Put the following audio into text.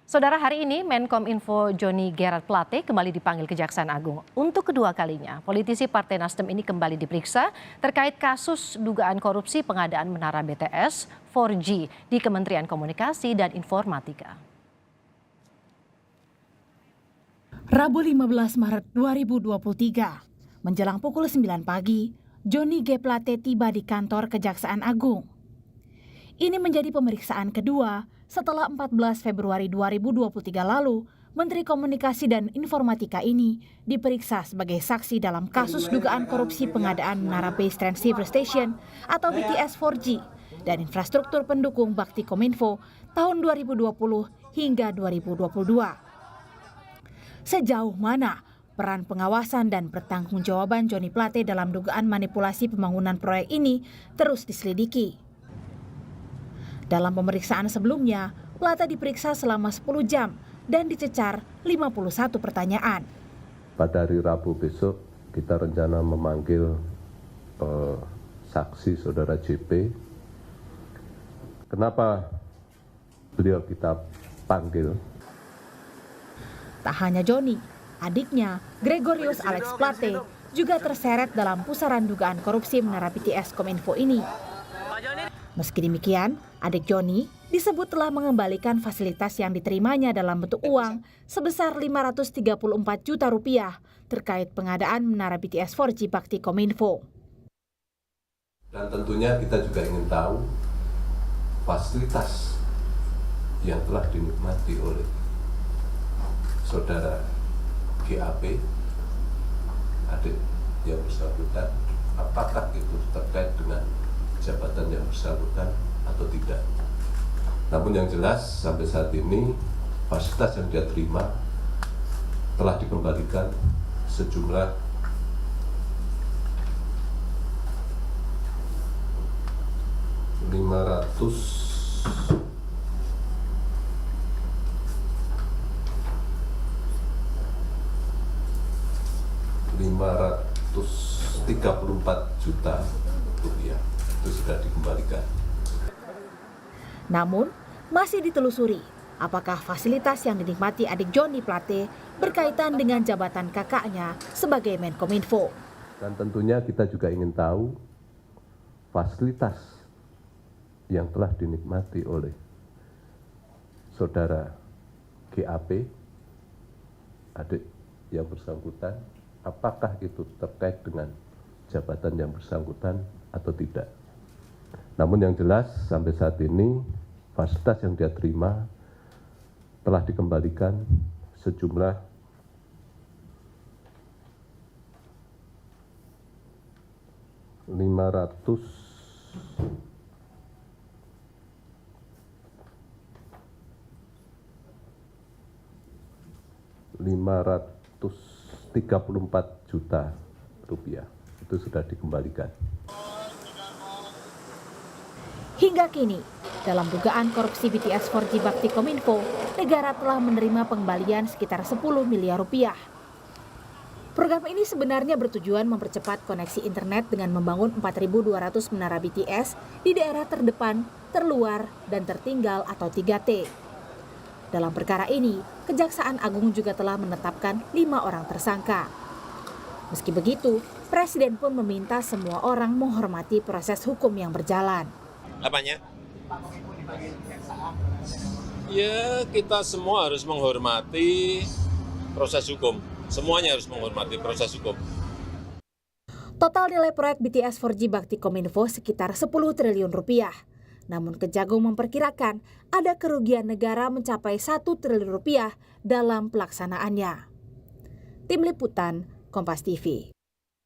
Saudara, hari ini Menkominfo Johnny Gerard Plate kembali dipanggil Kejaksaan Agung. Untuk kedua kalinya, politisi Partai Nasdem ini kembali diperiksa terkait kasus dugaan korupsi pengadaan menara BTS 4G di Kementerian Komunikasi dan Informatika. Rabu 15 Maret 2023, menjelang pukul 9 pagi, Johnny G. Plate tiba di kantor Kejaksaan Agung. Ini menjadi pemeriksaan kedua setelah 14 Februari 2023 lalu, Menteri Komunikasi dan Informatika ini diperiksa sebagai saksi dalam kasus dugaan korupsi pengadaan menara Base Transceiver Station atau BTS 4G dan infrastruktur pendukung Bakti Kominfo tahun 2020 hingga 2022. Sejauh mana peran pengawasan dan pertanggungjawaban Johnny Plate dalam dugaan manipulasi pembangunan proyek ini terus diselidiki. Dalam pemeriksaan sebelumnya, Plate diperiksa selama 10 jam dan dicecar 51 pertanyaan. Pada hari Rabu besok kita rencana memanggil saksi saudara JP. Kenapa beliau kita panggil? Tak hanya Johnny, adiknya Gregorius Alex Plate juga terseret dalam pusaran dugaan korupsi menara BTS Kominfo ini. Meski demikian, adik Johnny disebut telah mengembalikan fasilitas yang diterimanya dalam bentuk uang sebesar 534 juta rupiah terkait pengadaan menara BTS 4G Bakti Kominfo. Dan tentunya kita juga ingin tahu fasilitas yang telah dinikmati oleh saudara GAP, adik yang bersangkutan, apakah itu terkait dengan jabatan yang bersangkutan atau tidak. Namun yang jelas sampai saat ini fasilitas yang dia terima telah dikembalikan sejumlah Rp534 juta itu sudah dikembalikan. Namun, masih ditelusuri apakah fasilitas yang dinikmati adik Johnny Plate berkaitan dengan jabatan kakaknya sebagai Menkominfo. Dan tentunya kita juga ingin tahu fasilitas yang telah dinikmati oleh saudara GAP, adik yang bersangkutan, apakah itu terkait dengan jabatan yang bersangkutan atau tidak. Namun yang jelas sampai saat ini fasilitas yang dia terima telah dikembalikan sejumlah Rp534 juta itu sudah dikembalikan. Hingga kini, dalam dugaan korupsi BTS 4G Bakti Kominfo, negara telah menerima pengembalian sekitar 10 miliar rupiah. Program ini sebenarnya bertujuan mempercepat koneksi internet dengan membangun 4.200 menara BTS di daerah terdepan, terluar, dan tertinggal atau 3T. Dalam perkara ini, Kejaksaan Agung juga telah menetapkan 5 orang tersangka. Meski begitu, Presiden pun meminta semua orang menghormati proses hukum yang berjalan. Apanya? Ya, kita semua harus menghormati proses hukum. Semuanya harus menghormati proses hukum. Total nilai proyek BTS 4G Bakti Kominfo sekitar 10 triliun rupiah. Namun Kejagung memperkirakan ada kerugian negara mencapai 1 triliun rupiah dalam pelaksanaannya. Tim Liputan, Kompas TV.